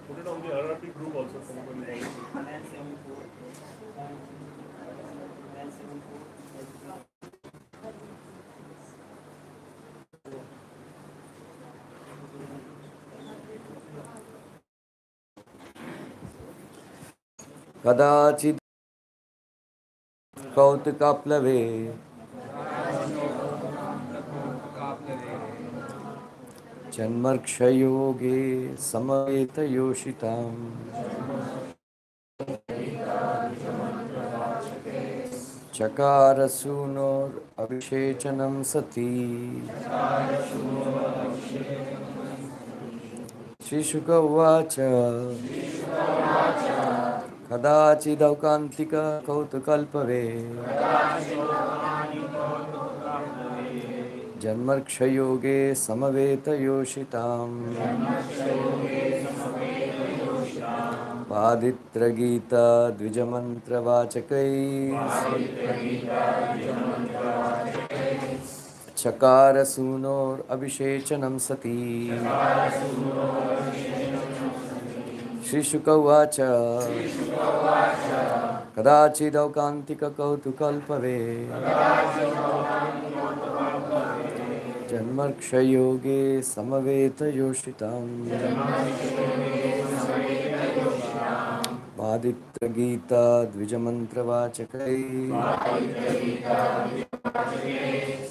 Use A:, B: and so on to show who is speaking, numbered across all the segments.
A: Put it on the RRP group also.
B: Kadachid kautukaplave Janmarkshayoge samaveta yoshitam Chakara sunor abhishechanam sati Shri Shuka Uvacha Kadachidaukantika kautukalpave Janmarkshayoge samaveta yoshitam Paditra Gita Dvijamantra Vachakai Chakara Sunor Abhishechanam Sati Shri Shuka Vacha Kadachidaukantika kautukalpave Janmarkshayoge samaveta yoshitam Paditra Gita Dvijamantra Vachakai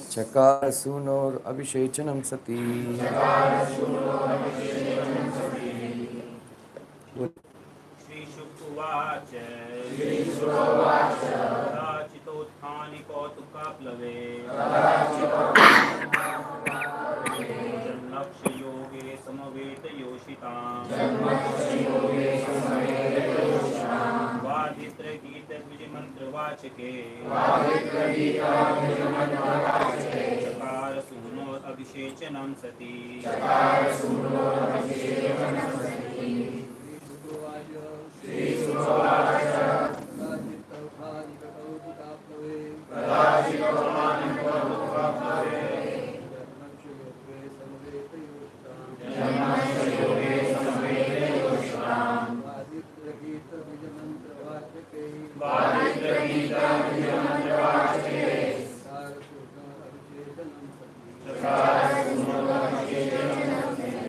B: Chakara Sunor Abhishechanam Sati
C: Shri Shuktuvacha Rachitothani Kautukaplave Janlaksha Yoge Samaveta Yoshitam Vaditra Gita Vijamantra Vachake Chakara Sunor Abhishechanam Sati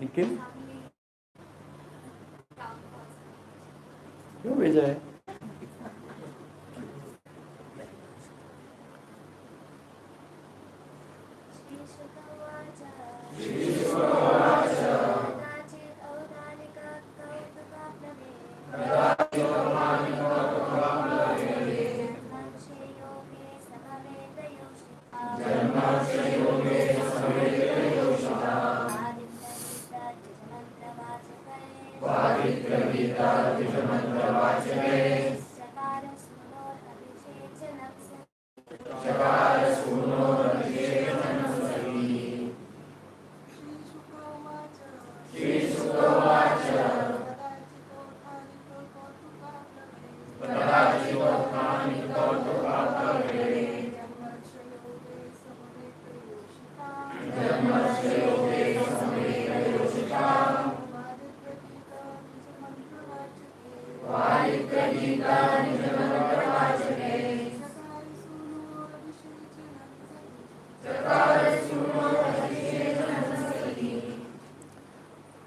B: Nikhil क्यों भेजा है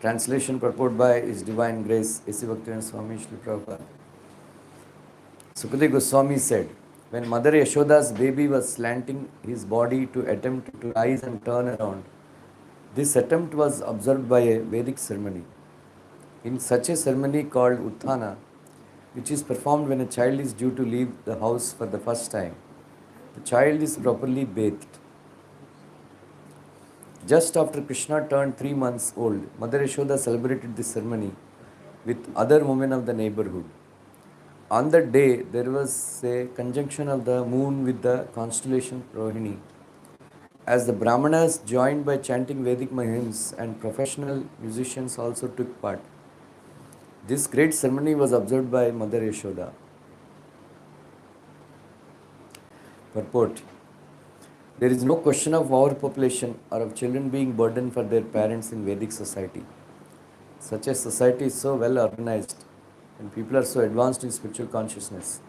B: Translation purport by His Divine Grace, A.C. Bhaktivinoda Swami Srila Prabhupada. Sukadeva Goswami said, when Mother Yashoda's baby was slanting his body to attempt to rise and turn around, this attempt was observed by a Vedic ceremony. In such a ceremony called Utthana, which is performed when a child is due to leave the house for the first time, the child is properly bathed. Just after Krishna turned 3 months old, Mother Yashoda celebrated this ceremony with other women of the neighborhood. On that day, there was a conjunction of the moon with the constellation Rohini, As the Brahmanas joined by chanting Vedic hymns and professional musicians also took part. This great ceremony was observed by Mother Yashoda. Purport. There is no question of overpopulation or of children being burdened for their parents in Vedic society. Such a society is so well organized and people are so advanced in spiritual consciousness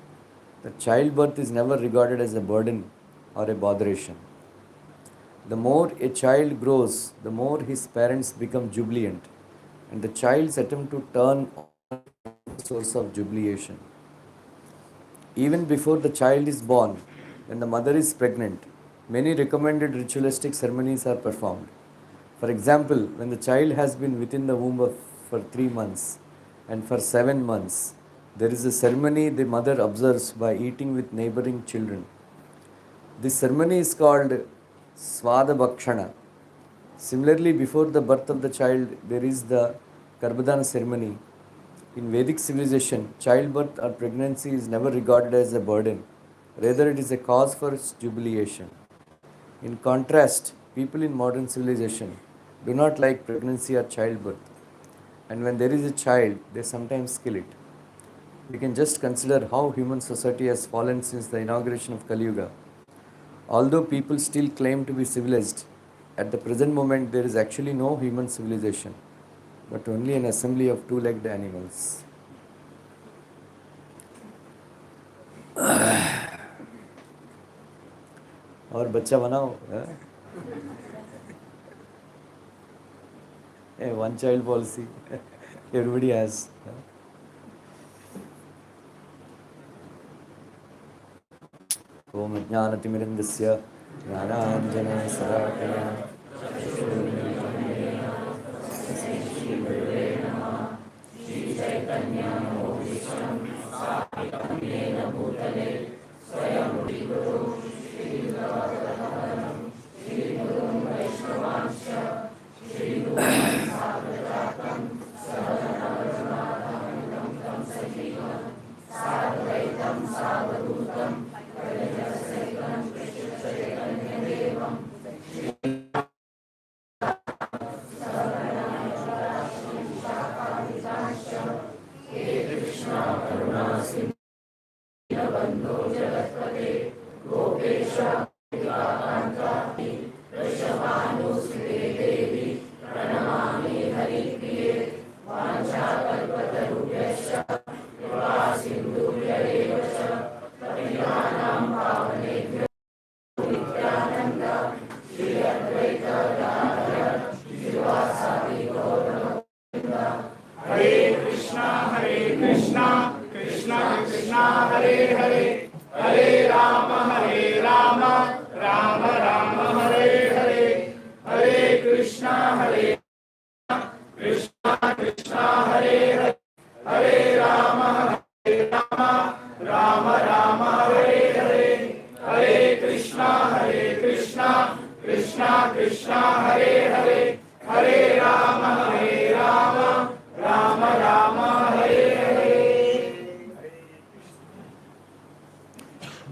B: that childbirth is never regarded as a burden or a botheration. The more a child grows, the more his parents become jubilant, and the child's attempt to turn on the source of jubilation. Even before the child is born, when the mother is pregnant, many recommended ritualistic ceremonies are performed. For example, when the child has been within the womb for 3 months and for 7 months, there is a ceremony the mother observes by eating with neighboring children. This ceremony is called Svadabhakshana. Similarly, before the birth of the child, there is the Garbhadana ceremony. In Vedic civilization, childbirth or pregnancy is never regarded as a burden. Rather, it is a cause for jubilation. In contrast, people in modern civilization do not like pregnancy or childbirth. And when there is a child, they sometimes kill it. We can just consider how human society has fallen since the inauguration of Kali Yuga. Although people still claim to be civilized, at the present moment there is actually no human civilization, but only an assembly of two-legged animals. और बच्चा बनाओ one child policy everybody has. ओम ज्ञानतिमिरन्दस्य ज्ञानाञ्जनशलाकया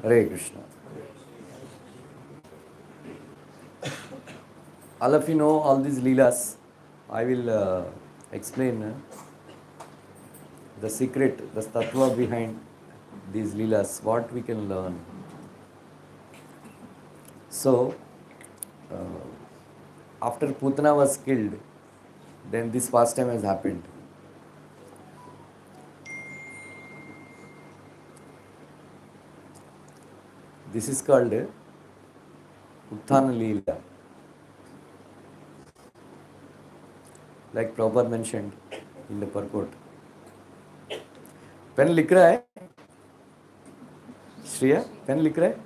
B: Hare Krishna. All of you know all these leelas. I will explain the secret, the tattva behind these leelas, what we can learn. So, after Putana was killed, then this pastime has happened. This is called Utthana Leela. Like Prabhupada mentioned in the purport. Pen लिख रहा है Shreya? Pen लिख रहा है?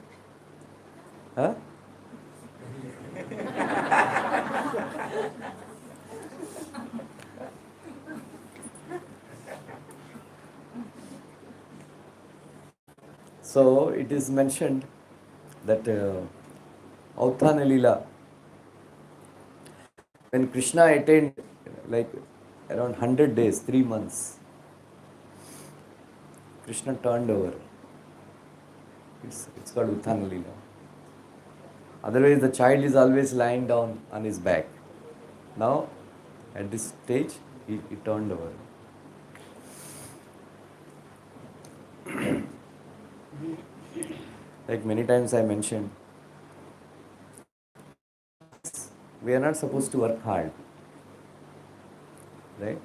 B: हाँ? So it is mentioned that Authana Leela, when Krishna attained like around 100 days, 3 months, Krishna turned over. It's called Utthana Leela. Otherwise, the child is always lying down on his back. Now, at this stage, he turned over. Like many times I mentioned, we are not supposed to work hard, right?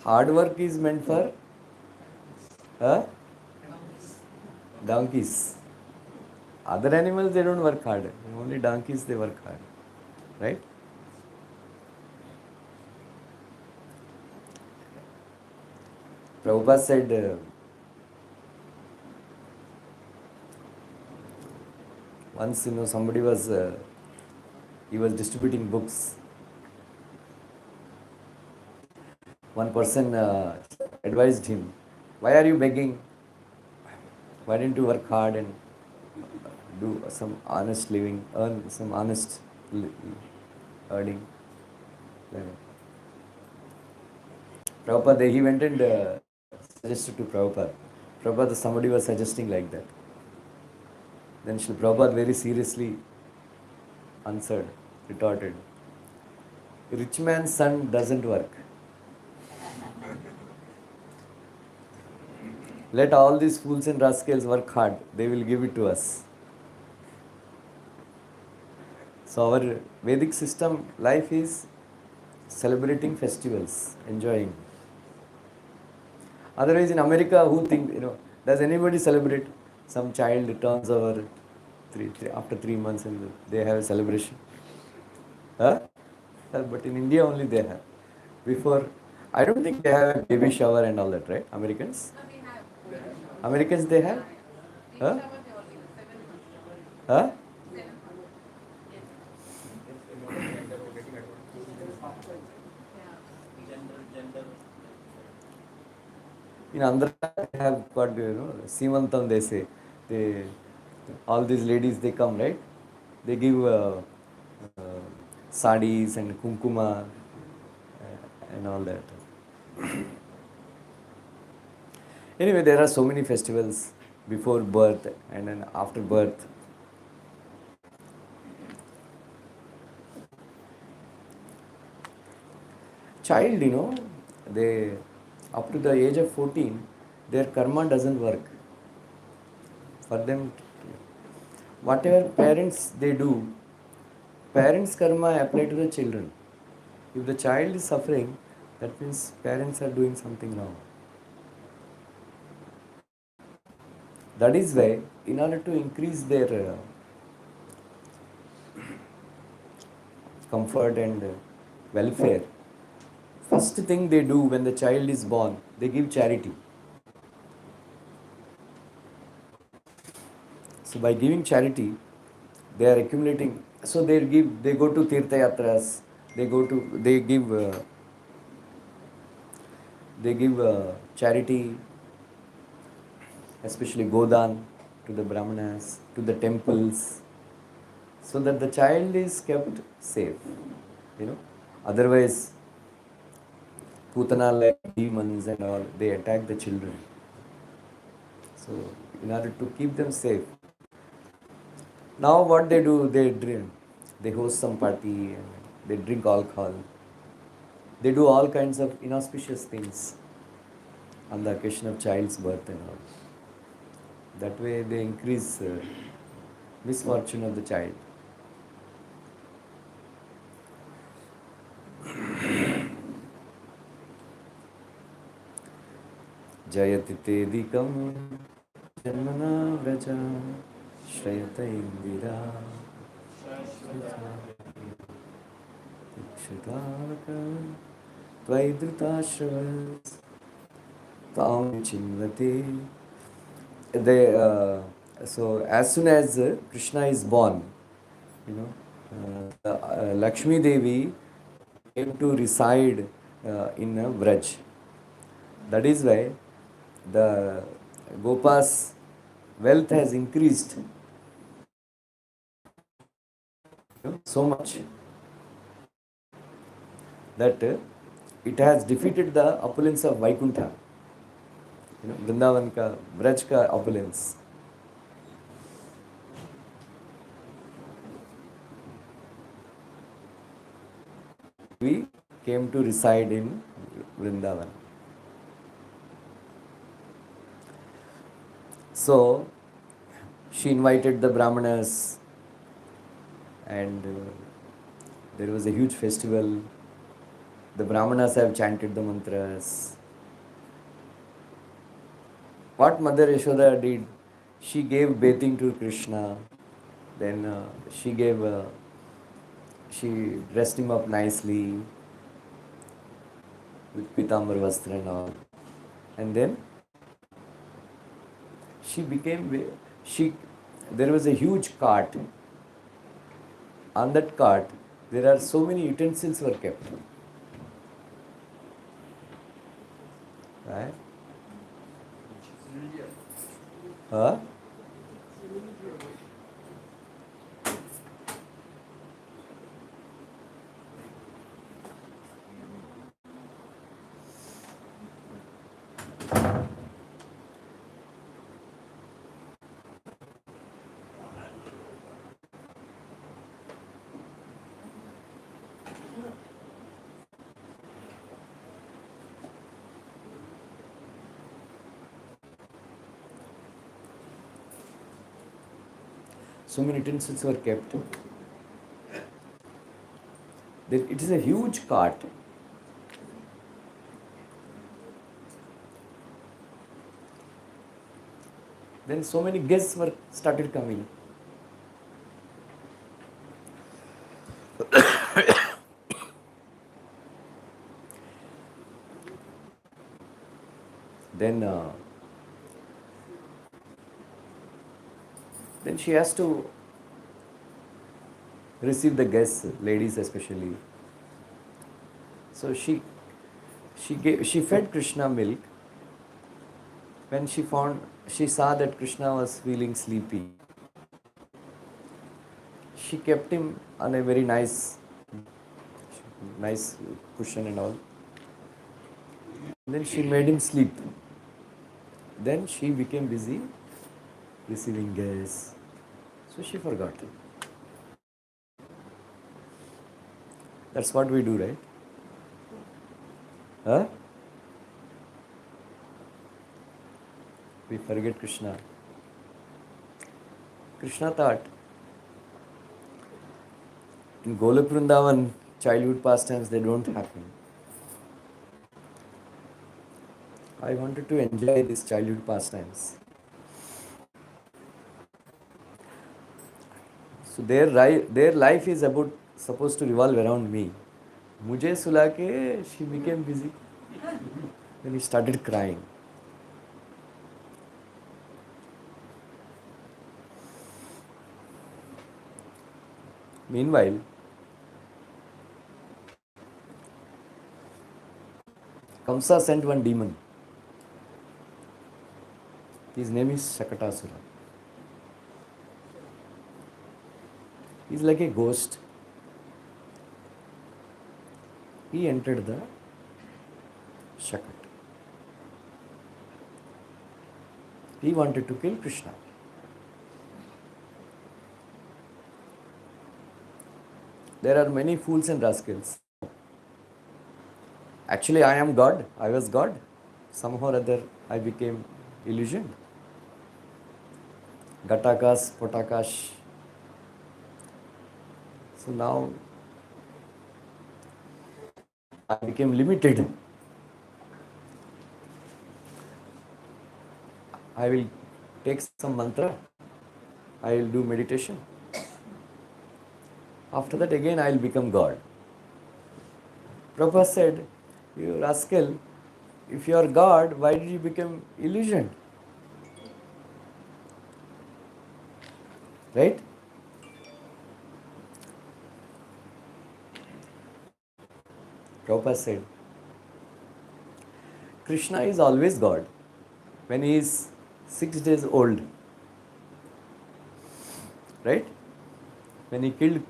B: Hard work is meant for donkeys. Other animals, they don't work hard. Only donkeys, they work hard, right? Prabhupada said, once, somebody was, he was distributing books. One person advised him, why are you begging? Why didn't you work hard and do some honest living, earn some honest earning? Prabhupada, he went and suggested to Prabhupada. Prabhupada, somebody was suggesting like that. Then Srila Prabhupada very seriously answered, retorted, rich man's son doesn't work. Let all these fools and rascals work hard. They will give it to us. So our Vedic system life is celebrating festivals, enjoying. Otherwise, in America, who think, does anybody celebrate? Some child turns over after 3 months and they have a celebration. Huh? But in India only they have. Before, I don't think they have a baby shower and all that, right? Americans? Americans they have? Huh? Huh? In Andhra, they have got, Simantam, they say. All these ladies, they come, right? They give sarees and kunkuma and all that. Anyway, there are so many festivals before birth and then after birth. Child, they up to the age of 14, their karma doesn't work. For them, whatever parents they do, parents' karma apply to the children. If the child is suffering, that means parents are doing something wrong. That is why, in order to increase their comfort and welfare, first thing they do when the child is born, they give charity. So by giving charity, they are accumulating. So they go to Tirtha Yatras, they give charity, especially Godan, to the Brahmanas, to the temples, so that the child is kept safe. Otherwise, Putana, like demons and all, they attack the children. So, in order to keep them safe, now what they do, they host some party and they drink alcohol. They do all kinds of inauspicious things on the occasion of child's birth and all. That way they increase misfortune of the child. Jayati tedikam janmana vraja shrayata indira ikshitaka tvaidrutashavas tam chinvati. So as soon as Krishna is born, Lakshmi Devi came to reside in Vraj. That is why the Gopa's wealth has increased so much that it has defeated the opulence of Vaikuntha. Vrindavan ka, Braj ka opulence. Devi came to reside in Vrindavan. So she invited the Brahmanas, and there was a huge festival. The Brahmanas have chanted the mantras. What Mother Yashoda did, she gave bathing to Krishna. Then she dressed him up nicely with pitambar vastra and all. And then there was a huge cart. On that cart, there are so many utensils were kept. Right? Huh? So many utensils were kept. It is a huge cart. Then so many guests were started coming. Then she has to receive the guests, ladies especially. So she fed Krishna milk. When she saw that Krishna was feeling sleepy, she kept him on a very nice cushion and all. Then she made him sleep. Then she became busy receiving guests. So she forgot. That's what we do, right? Huh? We forget Krishna. Krishna thought in Golok Vrindavan, childhood pastimes, they don't happen. I wanted to enjoy these childhood pastimes. So their life is supposed to revolve around me. Mujhe sula ke, she became busy. Then he started crying. Meanwhile, Kamsa sent one demon. His name is Shakatasura. He's like a ghost. He entered the Shakat. He wanted to kill Krishna. There are many fools and rascals. Actually, I am God. I was God. Somehow or other, I became illusioned. Gatakas, Potakash. So now I became limited. I will take some mantra. I will do meditation. After that, again, I will become God. Prabhu said, you rascal, if you are God, why did you become illusioned? Right? Prabhupada said, Krishna is always God when he is 6 days old. Right? When he killed,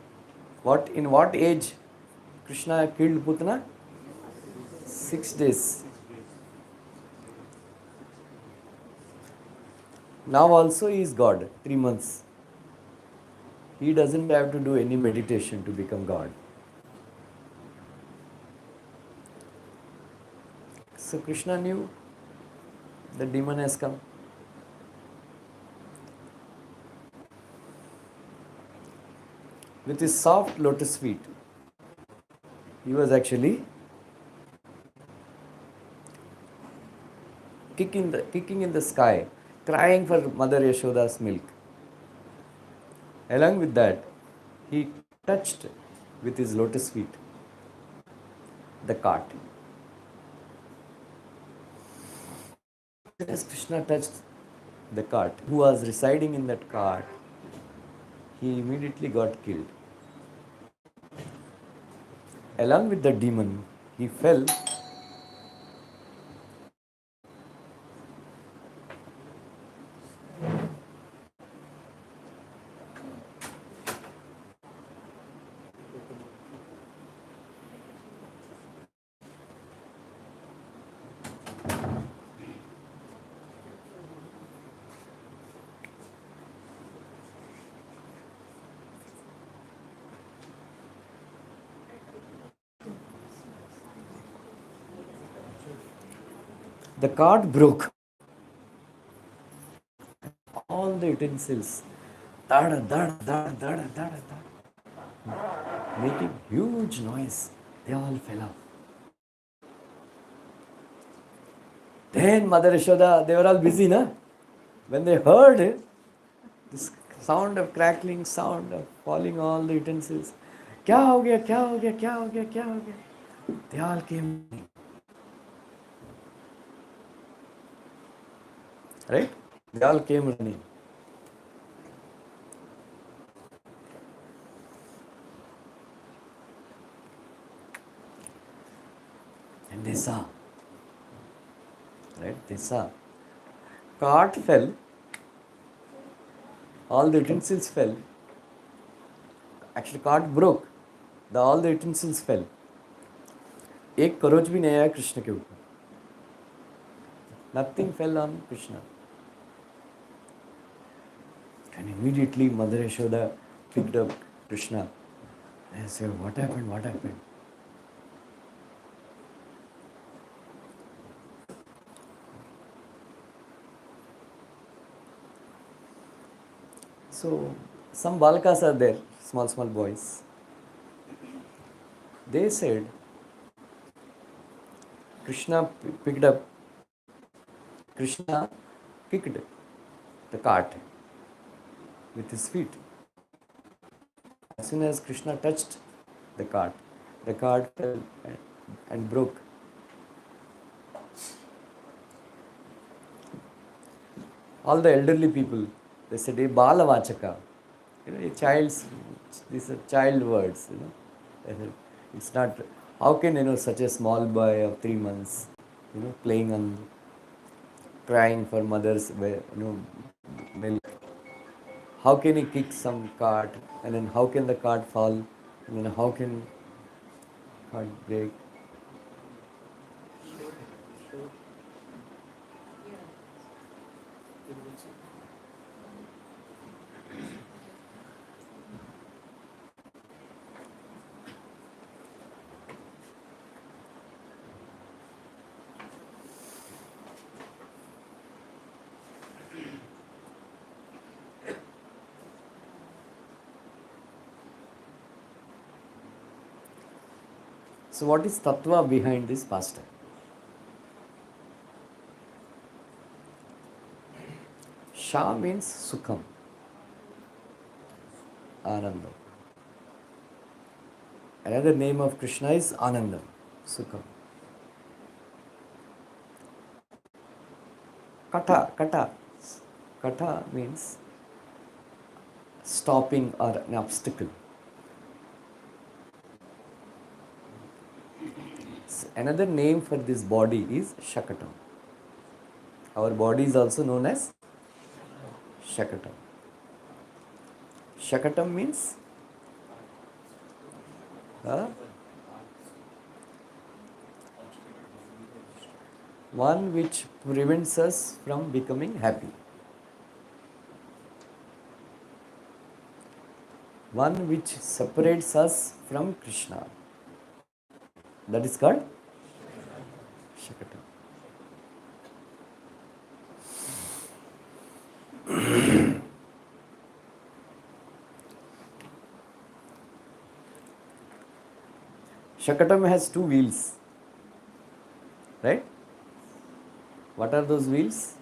B: in what age Krishna killed Putana? 6 days. Now also he is God, 3 months. He doesn't have to do any meditation to become God. So Krishna knew the demon has come. With his soft lotus feet, he was actually kicking in the sky, crying for Mother Yashoda's milk. Along with that, he touched with his lotus feet the cart. As Krishna touched the cart, who was residing in that cart, he immediately got killed. Along with the demon, he fell. The cart broke. All the utensils, dada, dada, dada, dada, dada, dada, making huge noise. They all fell off. Then Mother Yashoda, they were all busy, na? When they heard this sound of crackling, sound of falling all the utensils, क्या हो गया, क्या हो गया, क्या हो गया, क्या हो गया? They all came. Right? They all came running. And they saw. Right? They saw. Cart fell. All the utensils fell. Actually, cart broke. All the utensils fell. एक करोच भी नहीं आया कृष्ण के ऊपर. Nothing fell on Krishna. And immediately Mother Yashoda picked up Krishna and said, what happened, what happened? So, some balakas are there, small, small boys. They said, Krishna picked the cart with his feet. As soon as Krishna touched the cart fell and broke. All the elderly people, they said, "Hey, balavachaka," these are child words, It's not, how can, such a small boy of 3 months, playing on, crying for mother's, milk. How can he kick some cart, and then how can the cart fall, and then how can cart break? So what is tattva behind this pastime? Sha means sukham, anandam. Another name of Krishna is Anandam, sukham. Kata means stopping or an obstacle. Another name for this body is Shakatam. Our body is also known as Shakatam. Shakatam means one which prevents us from becoming happy. One which separates us from Krishna. That is called Shakatam. Shakatam has two wheels, right? What are those wheels?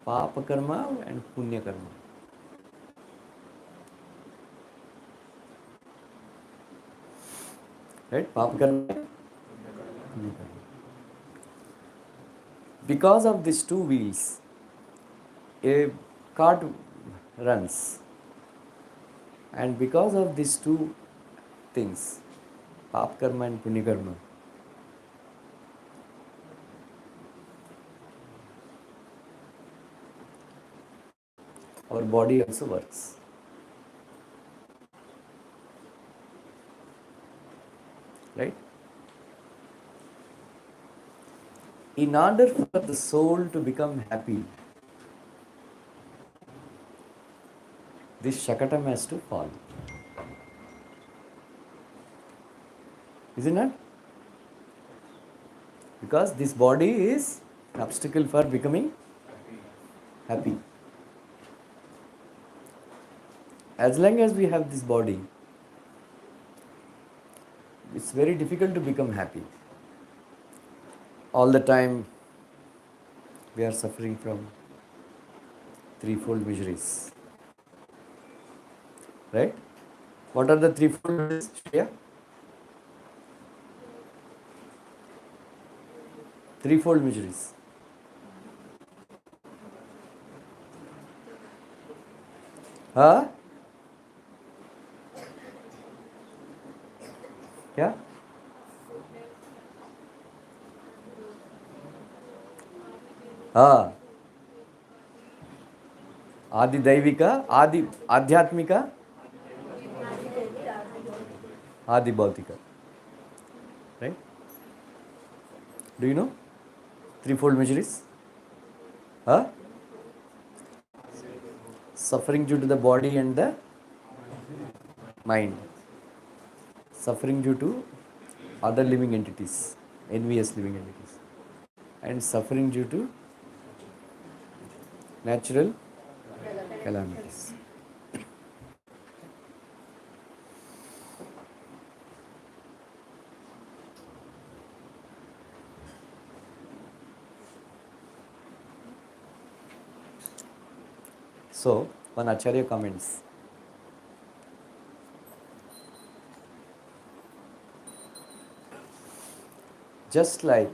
B: Papa karma and punya karma. Right? Papa karma, punya karma. Because of these two wheels, a cart runs. And because of these two things, Papa karma and punya karma, our body also works. Right? In order for the soul to become happy, this Shakatam has to fall. Isn't it? Because this body is an obstacle for becoming happy. As long as we have this body, it's very difficult to become happy. All the time we are suffering from threefold miseries. Right? What are the threefold miseries, Shreya? Threefold miseries. Huh? क्या? हाँ, आदि दैविका, आदि आध्यात्मिका, आदि भौतिका. Right? Do you know threefold miseries? Huh? Suffering due to the body and the mind. Suffering due to other living entities, envious living entities. And suffering due to natural calamities. So, one Acharya comments, just like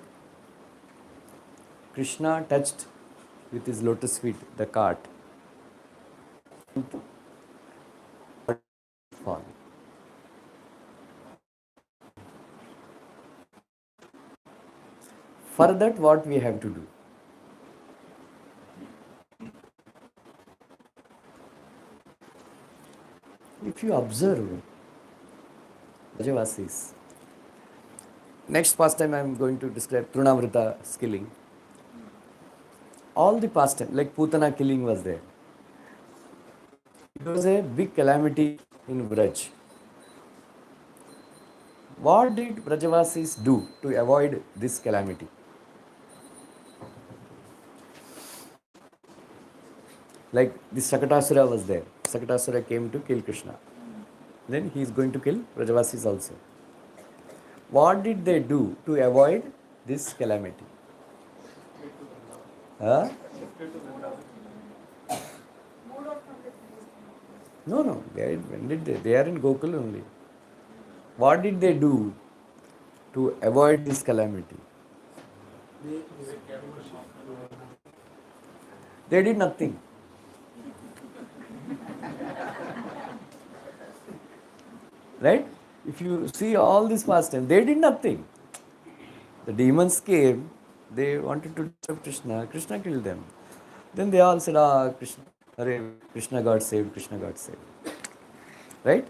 B: Krishna touched with his lotus feet the cart, fall. For that, what we have to do? If you observe Brajavasis, next pastime I am going to describe Truna skilling. All the pastime, like Putana killing was there. It was a big calamity in Braj. What did Brajavasis do to avoid this calamity? Like this Shakatasura was there. Shakatasura came to kill Krishna. Then he is going to kill Brajavasis also. What did they do to avoid this calamity? Huh? No. When did they? They are in Gokul only. What did they do to avoid this calamity? They did nothing. Right? If you see all this pastime, they did nothing. The demons came, they wanted to disturb Krishna. Krishna killed them. Then they all said, Krishna, Hare, Krishna got saved, Krishna got saved. Right?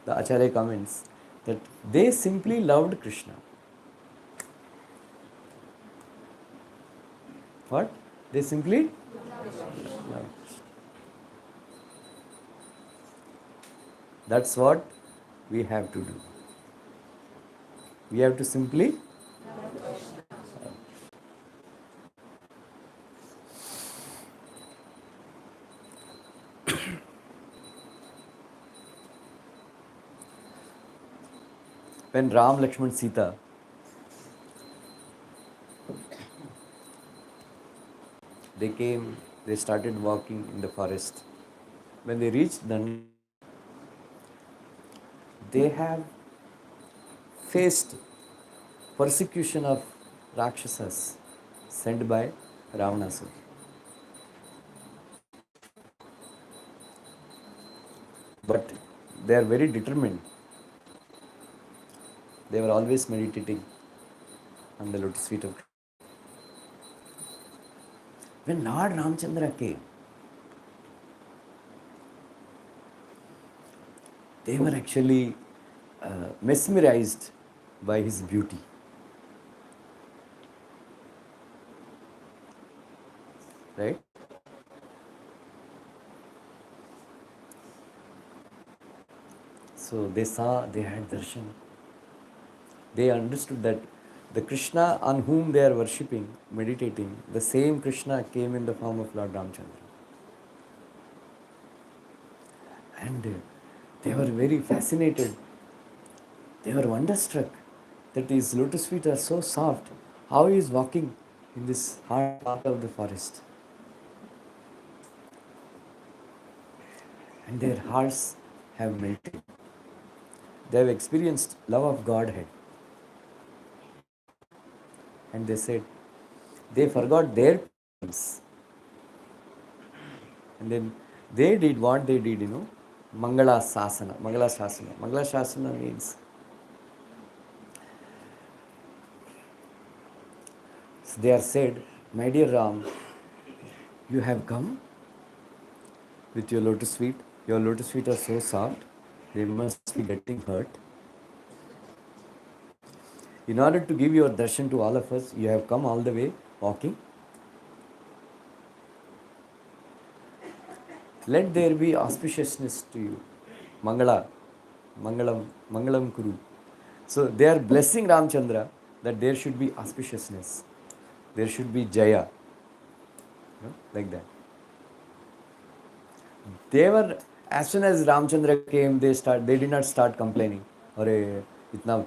B: The Acharya comments that they simply loved Krishna. What? They simply loved Krishna. That's what we have to do. We have to simply when Ram, Lakshman, Sita, they came, they started walking in the forest. When they reached Danda, they have faced persecution of Rakshasas sent by Ravanasura. But they are very determined. They were always meditating on the lotus feet of Krishna. When Lord Ramchandra came, they were actually mesmerized by his beauty. Right? So they saw, they had darshan. They understood that the Krishna on whom they are worshipping, meditating, the same Krishna came in the form of Lord Ramchandra. And they were very fascinated. They were wonderstruck that his lotus feet are so soft. How he is walking in this hard path of the forest. And their hearts have melted. They have experienced love of Godhead. And they said, they forgot their problems. And then they did what they did, Mangala Sasana. Mangala Sasana. Mangala Sasana means so they are said, my dear Ram, you have come with your lotus feet. Your lotus feet are so soft, they must be getting hurt. In order to give your darshan to all of us, you have come all the way walking. Let there be auspiciousness to you. Mangala, Mangalam Kuru. So they are blessing Ramchandra that there should be auspiciousness. There should be Jaya. Like that. They were, as soon as Ramchandra came, they did not start complaining. अरे इतना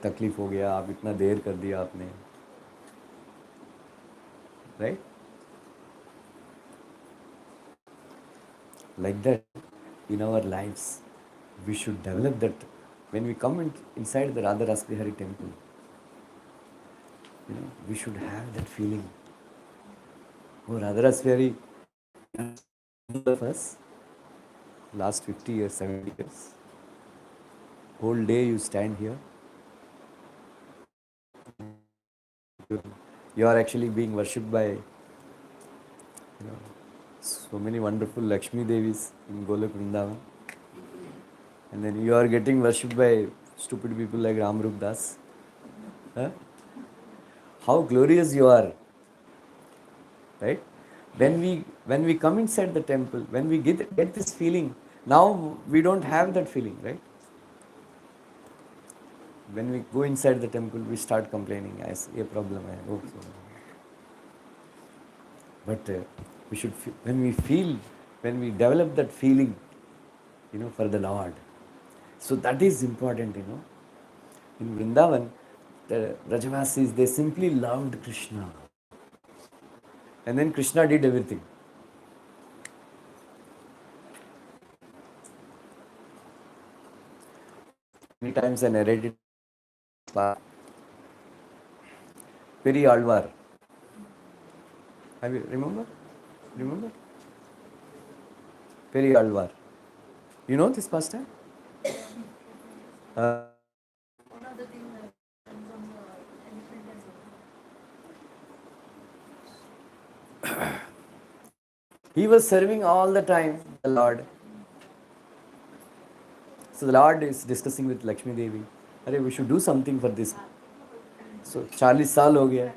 B: तकलीफ हो गया, आप इतना देर कर दिया आपने. Right? Like that, in our lives, we should develop that. When we come inside the Radha Rasbihari temple, we should have that feeling. Oh, Radha Rasbihari, of us, last 50 years, 70 years, whole day you stand here. You are actually being worshipped by so many wonderful Lakshmi Devis in Golok Vrindavan. And then you are getting worshipped by stupid people like Ramrup Das. Huh? How glorious you are. Right? When we come inside the temple, when we get this feeling, now we don't have that feeling, right? When we go inside the temple, we start complaining. A problem. But we should, when we develop that feeling, for the Lord. So that is important, In Vrindavan, the Rajavasis, they simply loved Krishna. And then Krishna did everything. Many times I narrated Peri Alvar. Have you remember? Peri Alvar. You know this pastime? He was serving all the time the Lord. So the Lord is discussing with Lakshmi Devi. Arey, we should do something for this. So 40 साल हो गया.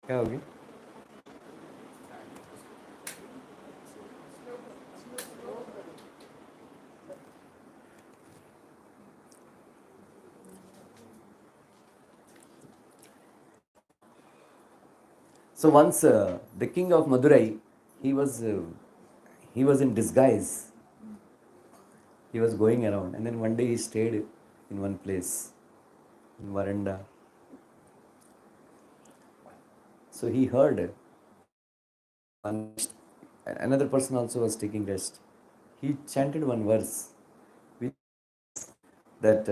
B: क्या होगी? So once the king of Madurai, he was in disguise. He was going around, and then one day he stayed in one place, in veranda. So he heard another person also was taking rest. He chanted one verse, which that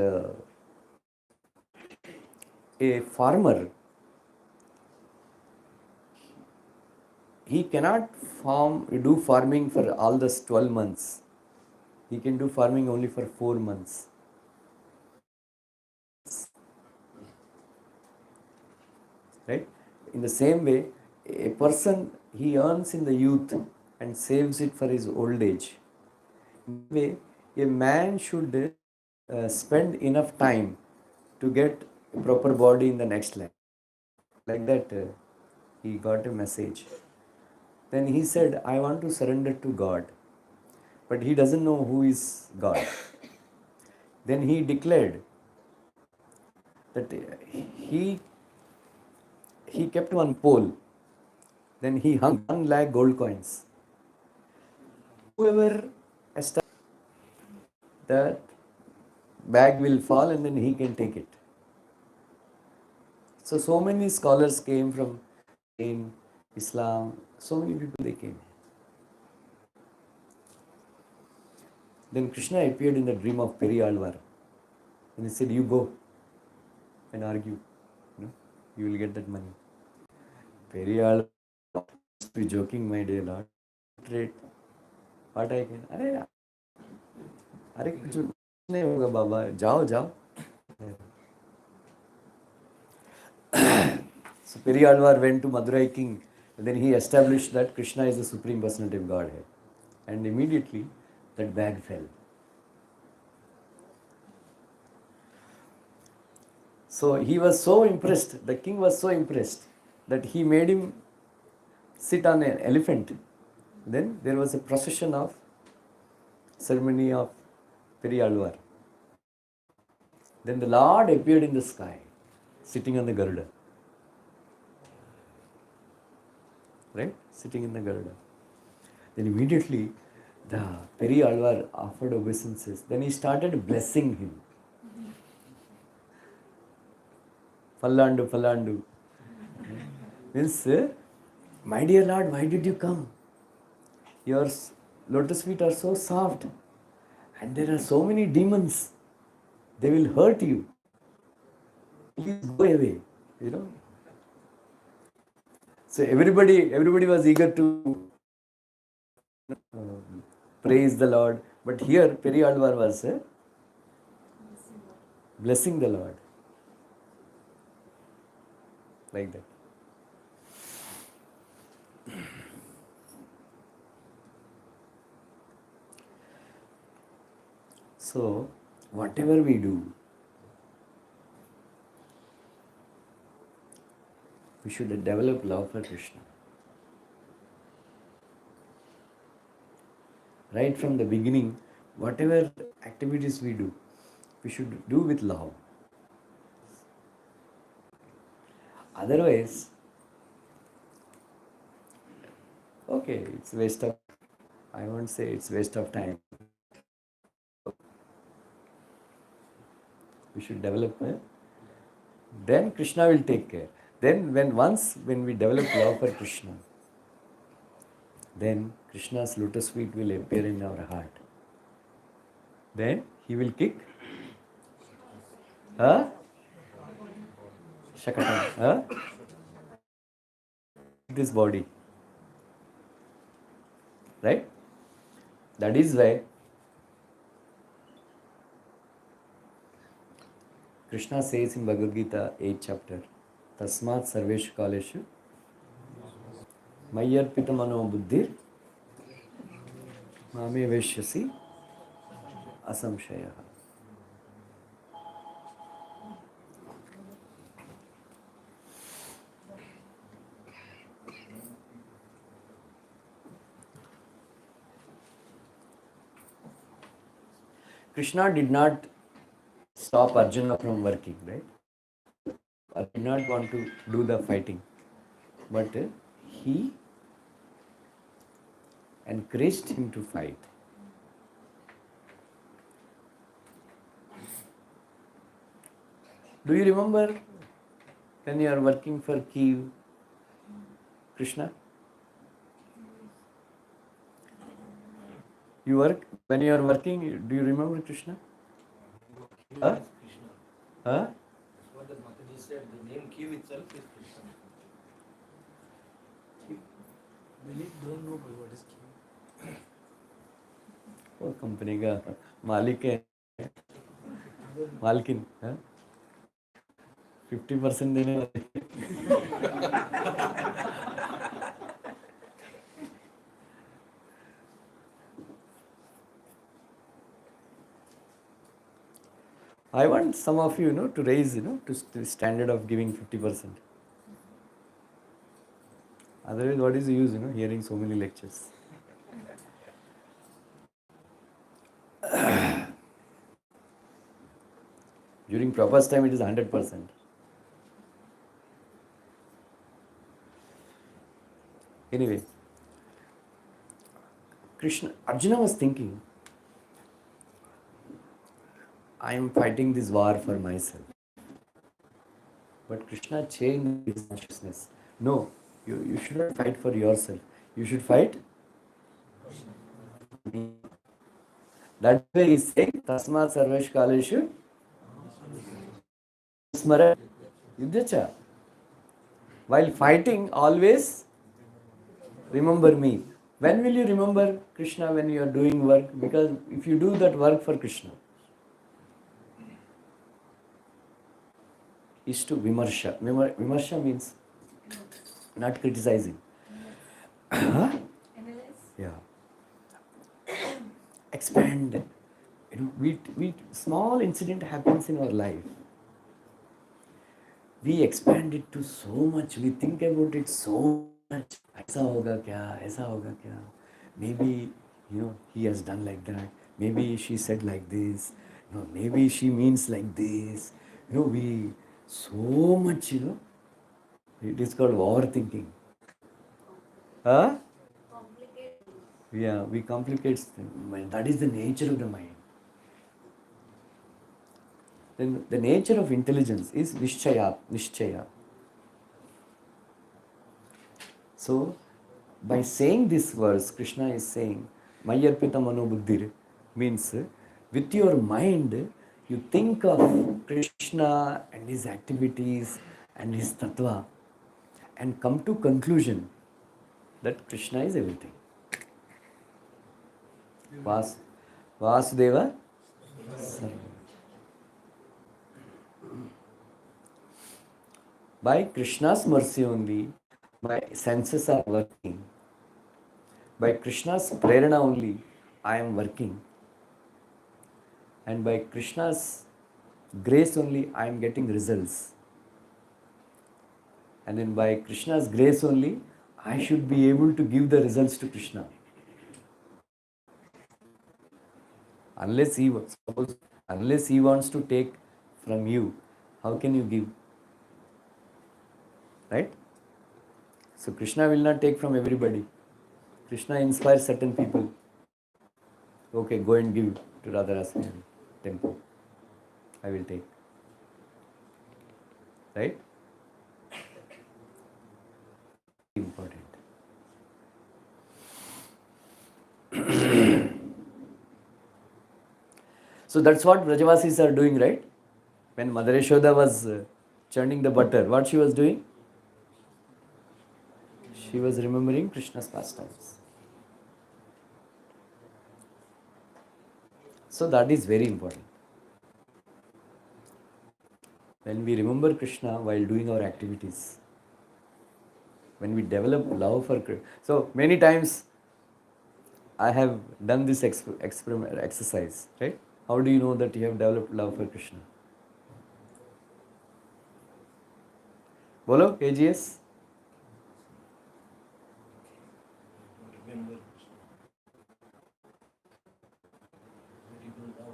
B: a farmer, he cannot do farming for all this 12 months. He can do farming only for 4 months. Right? In the same way, a person, he earns in the youth and saves it for his old age. In the way, a man should spend enough time to get a proper body in the next life. Like that, he got a message. Then he said, I want to surrender to God. But he doesn't know who is God. Then he declared that he kept one pole. Then he hung 1 lakh gold coins. Whoever established that bag will fall and then he can take it. So many scholars came from in Islam. So many people they came. Then Krishna appeared in the dream of Periyalvar. And he said, you go and argue. You will get that money. Periyalvar must be joking, my dear Lord. Straight. What I can? अरे कुछ नहीं होगा बाबा, जाओ जाओ. So Periyalvar went to Madurai king, and then he established that Krishna is the supreme personality of Godhead, and immediately that bag fell. So he was so impressed, the king was so impressed that he made him sit on an elephant. Then there was a procession of ceremony of Periyalvar. Then the Lord appeared in the sky, sitting on the Garuda. Right? Sitting in the Garuda. Then immediately the Periyalvar offered obeisances. Then he started blessing him. Fallandu, Fallandu. Means, my dear Lord, why did you come? Your lotus feet are so soft, and there are so many demons. They will hurt you. Please go away. So everybody was eager to praise the Lord. But here Periyalvar was blessing the Lord. Like that. So, whatever we do, we should develop love for Krishna. Right from the beginning, whatever activities we do, we should do with love. Otherwise, okay, it's waste of, I won't say it's waste of time. We should develop, then Krishna will take care. Then when we develop love for Krishna, then Krishna's lotus feet will appear in our heart. Then he will kick Shakatasura, this body. Right? That is why Krishna says in Bhagavad Gita 8th chapter, Tasmat Sarveshu Kaleshu Mayarpita Mano Buddhir Mame Veshyasi Asamshaya. Krishna did not stop Arjuna from working, right? I did not want to do the fighting, but he encouraged him to fight. Do you remember when you are working for Kiev, Krishna? You work, when you are working, do you remember Krishna? Huh?
D: Krishna.
B: Huh?
D: That's what the Mataji said. The name Kiv itself is Krishna. Many don't know what is Kiv.
B: वो company का मालिक है, मालकिन, हाँ? 50% देने वाले. I want some of you, to raise, to the standard of giving 50%. Otherwise, what is the use, hearing so many lectures? During Prabhu's time, it is 100%. Anyway, Arjuna was thinking, I am fighting this war for myself. But Krishna changed his consciousness. No, you should not fight for yourself. You should fight for me. That's why he is saying, Tasmat Sarvesh Kaleshu Smara Yuddhacha. While fighting, always remember me. When will you remember Krishna? When you are doing work? Because if you do that work for Krishna, is to vimarsha. Vimarsha means not criticizing. Huh? Yeah. Expand. We small incident happens in our life. We expand it to so much. We think about it so much. ऐसा होगा क्या? ऐसा होगा क्या? Maybe he has done like that. Maybe she said like this. Maybe she means like this. We so much. It is called overthinking. Huh? Yeah, we complicate things. That is the nature of the mind. Then the nature of intelligence is nishchaya. So, by saying this verse, Krishna is saying, Mayarpita Mano Buddhir, means with your mind, you think of Krishna and his activities and his tattva and come to conclusion that Krishna is everything. Vasudeva Sarva. By Krishna's mercy only, my senses are working. By Krishna's prerana only, I am working. And by Krishna's grace only, I am getting results. And then by Krishna's grace only, I should be able to give the results to Krishna. Unless he wants to take from you, how can you give? Right? So Krishna will not take from everybody. Krishna inspires certain people. Okay, go and give to Radharasmi temple. I will take. Right? Important. So that's what Brajavasis are doing, right? When Mother Yashoda was churning the butter, what she was doing? She was remembering Krishna's pastimes. So that is very important. When we remember Krishna while doing our activities, when we develop love for Krishna. So many times I have done this experiment exercise, right? How do you know that you have developed love for Krishna? Bolo, AGS?
D: Remember Krishna. Very good now.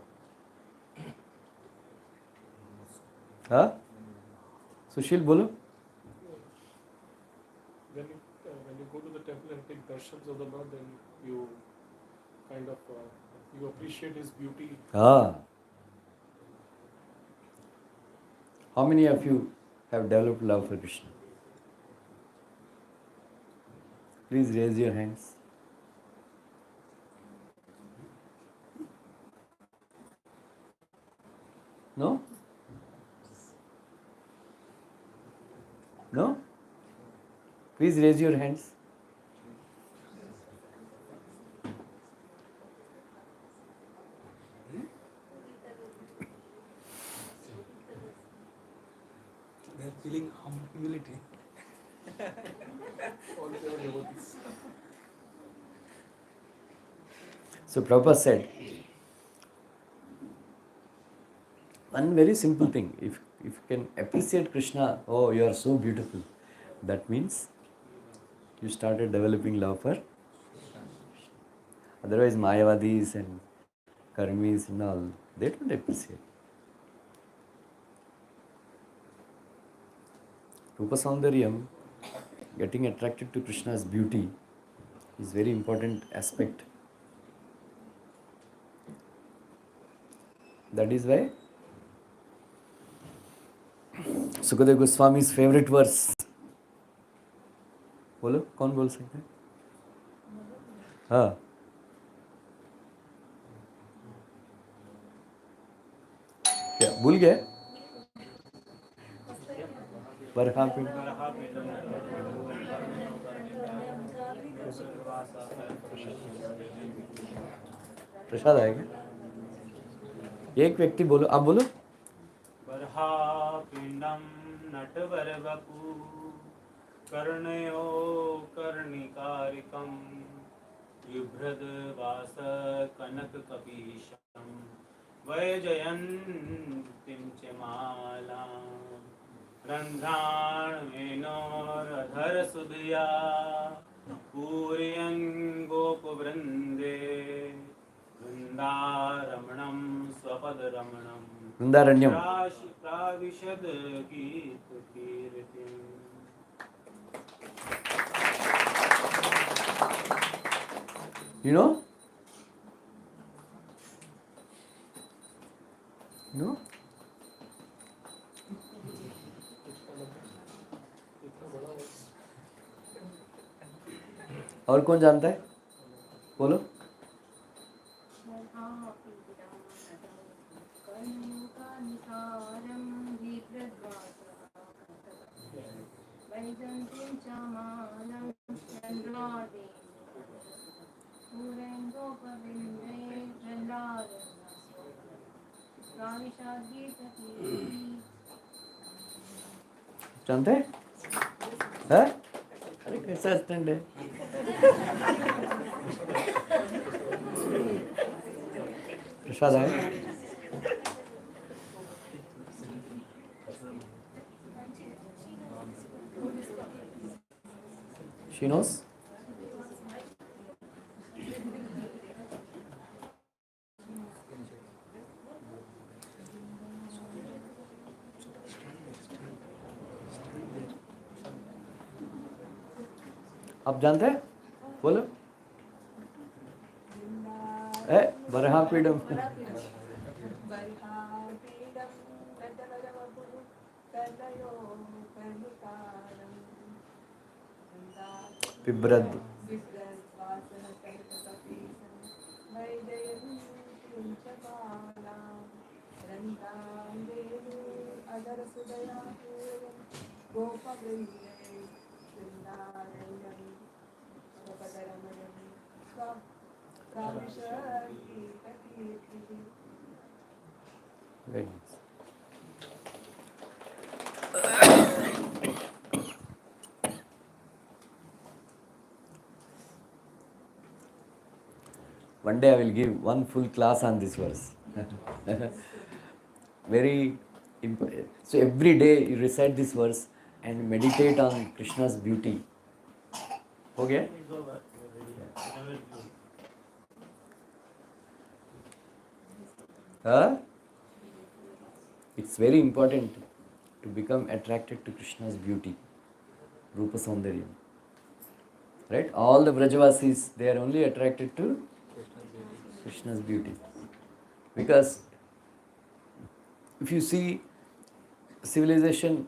B: Huh? Sushil, bolo?
A: When you go to the temple and take darshans of the Lord, then you kind of you appreciate his beauty.
B: Ah. How many of you have developed love for Krishna? Please raise your hands. No? No? Please raise your hands.
D: They are feeling humility.
A: All pure devotees.
B: So Prabhupada said, one very simple thing, if you can appreciate Krishna, oh, you are so beautiful, that means you started developing love for Krishna. Otherwise, Mayavadis and Karmis and all, they don't appreciate. Rupa Saundaryam, getting attracted to Krishna's beauty, is very important aspect. That is why Sukadeva Goswami's favorite verse. बोलो कौन बोल सकते हैं? हाँ, क्या भूल गए? बरखा पे प्रसाद आएगा. एक व्यक्ति बोलो, आप बोलो.
C: बर्हापिंडम नटवर वपु कर्णयो कर्णिकारिकम बिभ्रदवास कनक कपीशम वैजयन्तीं च मालां रन्ध्राणवेनोरधर सुधया पूरयन् गोपवृन्दे वृन्दारमणं स्वपदरमणं
B: वृंदारण्यम.
C: प्राविशद गीतकीर्तिम्.
B: You know? No? और कौन जानता है? बोलो. जानते हैं? हाँ? अरे कैसा स्टैंड है? प्रसाद है? She knows? आप जानते हैं? बोलो. बरहा पीडम. पिब्रद. Very nice. One day I will give one full class on this verse. Very important. So every day you recite this verse and meditate on Krishna's beauty. Okay? Huh? It's very important to become attracted to Krishna's beauty, Rupa Saundaryam. Right? All the Vrajavasis, they are only attracted to Krishna's beauty. Because if you see civilization,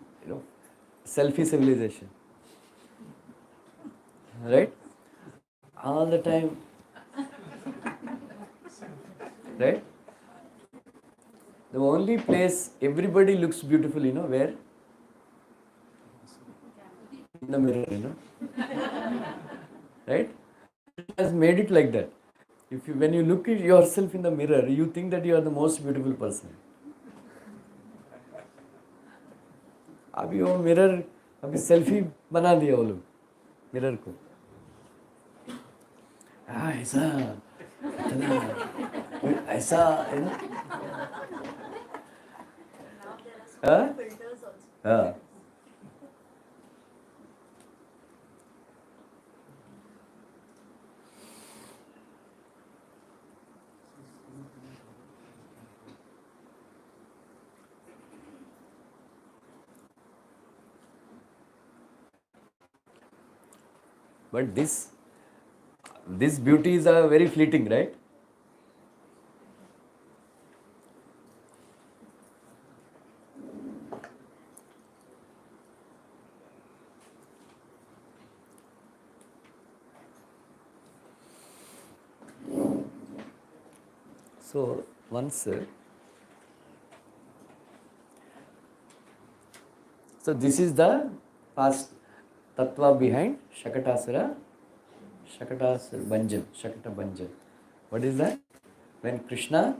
B: selfie civilization, right? All the time, right? The only place everybody looks beautiful, where? In the mirror, right? It has made it like that. When you look at yourself in the mirror, you think that you are the most beautiful person. अभी वो mirror अभी selfie बना दिया वो लोग mirror को ऐसा इतना ऐसा है ना हाँ but this beauty is very fleeting, right? So once so this is the past tattva behind Shakatasura Banjan, Shakata Banjan. What is that? When Krishna,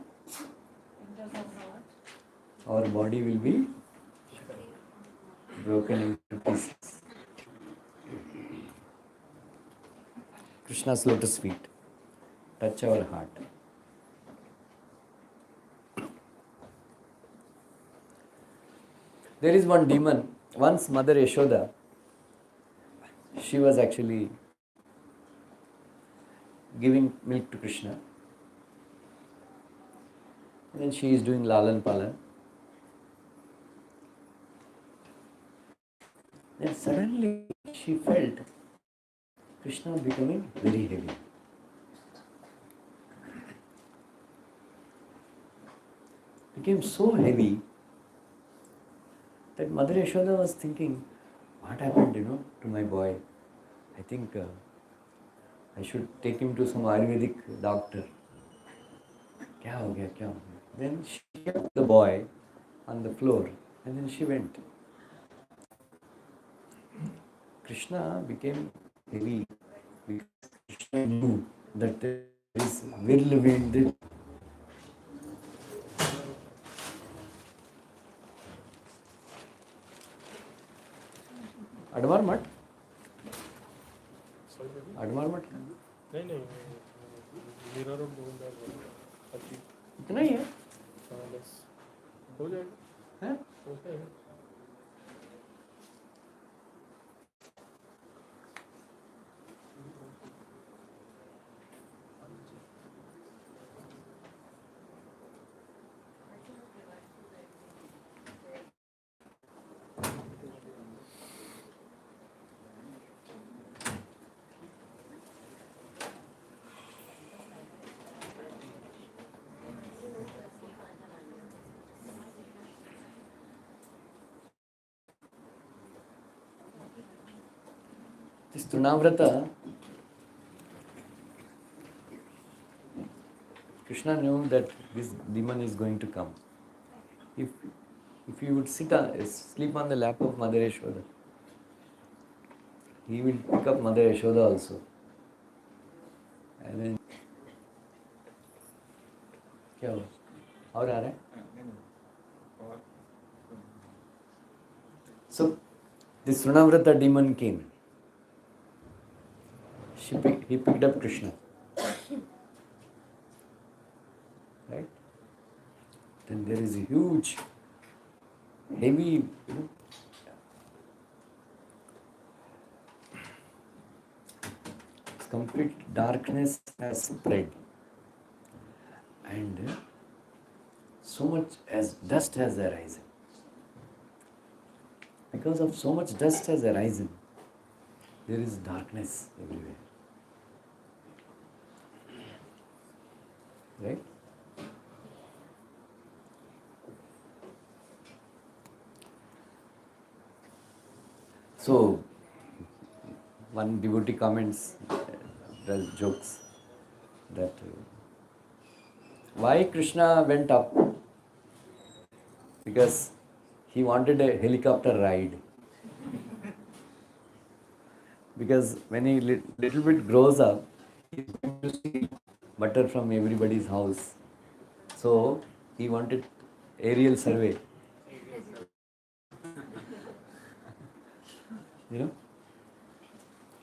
B: our body will be broken into pieces. Krishna's lotus feet touch our heart. There is one demon. Once Mother Yashoda, she was actually giving milk to Krishna. And then she is doing Lalan Palan. Then suddenly she felt Krishna becoming very heavy. Became so heavy that Mother Yashoda was thinking, what happened, to my boy? I think I should take him to some Ayurvedic doctor. Kya ho gaya? Then she kept the boy on the floor and then she went. Krishna became heavy because Krishna knew that there is will wind. अडवार मठ अडवार मठ
A: नहीं mirror और
B: इतना ही है
A: बस हो जाएगा
B: हैं?
A: होता है
B: This Trunavrata, Krishna knew that this demon is going to come. If you would sleep on the lap of Mother Yashoda, he will pick up Mother Yashoda also. And then क्या हुआ? और आ रहा है? So this Trunavrata demon came. He picked up Krishna. Right? Then there is a huge, heavy, complete darkness has spread. And so much as dust has arisen. Because of so much dust has arisen, there is darkness everywhere. Right? So one devotee comments, does jokes that why Krishna went up? Because he wanted a helicopter ride. Because when he little bit grows up, he's going to steal butter from everybody's house. So he wanted aerial survey. You know,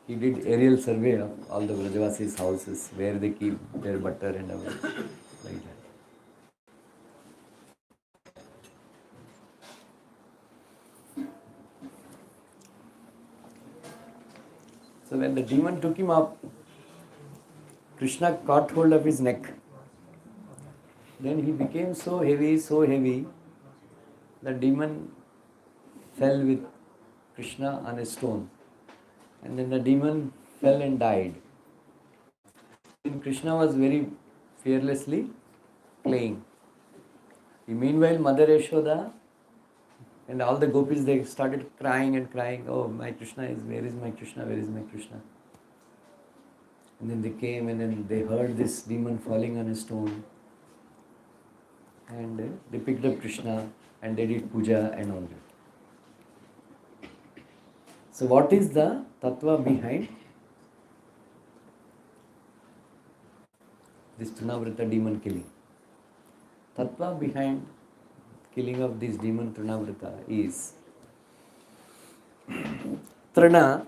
B: he did aerial survey of all the Vrajavasis' houses, where they keep their butter and everything like that. So when the demon took him up, Krishna caught hold of his neck. Then he became so heavy, the demon fell with Krishna on a stone. And then the demon fell and died. And Krishna was very fearlessly playing. Meanwhile, Mother Yashoda and all the gopis, they started crying and crying, oh, my Krishna is, where is my Krishna, where is my Krishna? And then they came and then they heard this demon falling on a stone. And they picked up Krishna and they did puja and all that. So what is the tattva behind this Trunavrata demon killing? Tattva behind killing of this demon Trunavrata is Truna,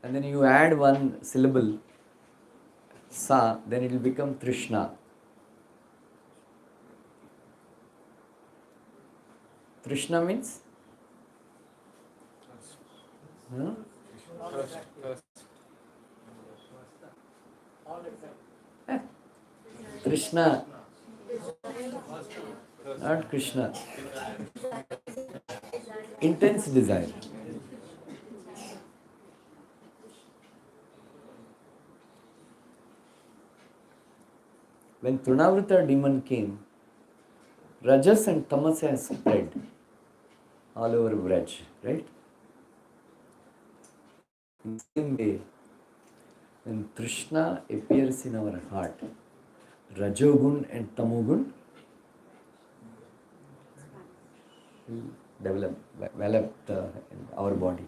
B: and then you add one syllable, sa, then it will become Trishna. Trishna means? Huh? Trishna, not Krishna. Intense desire. When Trunavrata demon came, Rajas and Tamas has spread all over Braj, right? In the same way, when Krishna appears in our heart, Rajogun and Tamogun will develop in our body.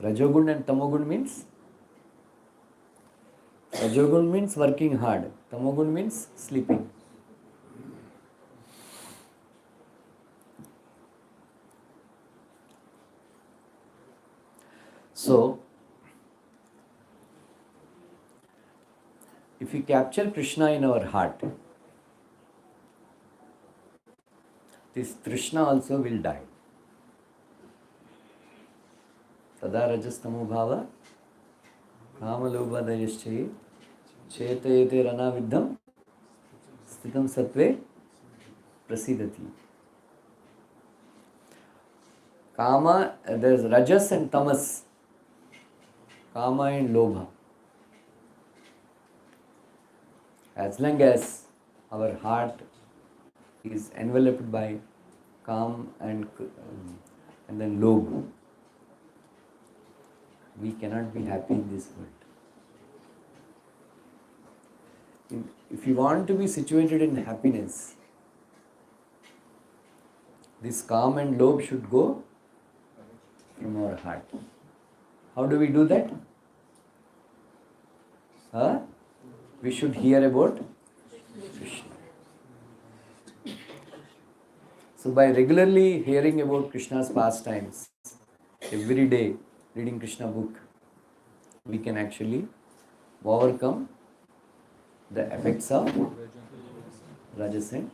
B: Rajogun and Tamogun means? Rajogun means working hard. Tamogun means sleeping. So, if we capture Krishna in our heart, this Krishna also will die. Tada rajastamo bhava kamalobhadayaschaye chetayate ranaviddham sthitam sattve prasidati. Kama, there's Rajas and Tamas. Kama and Lobha. As long as our heart is enveloped by Kam and then Lobha, we cannot be happy in this world. If you want to be situated in happiness, this Kam and Lobha should go from our heart. How do we do that? We should hear about Krishna. So by regularly hearing about Krishna's pastimes, every day reading Krishna book, we can actually overcome the effects of Rajas and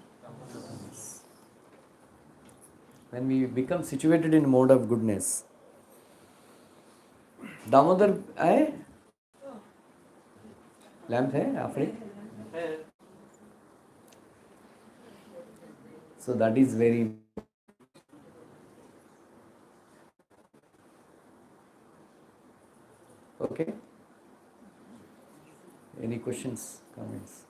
B: Tamas. When we become situated in a mode of goodness, Damodar आए lamp है आफ्री so that is very okay. Any questions, comments?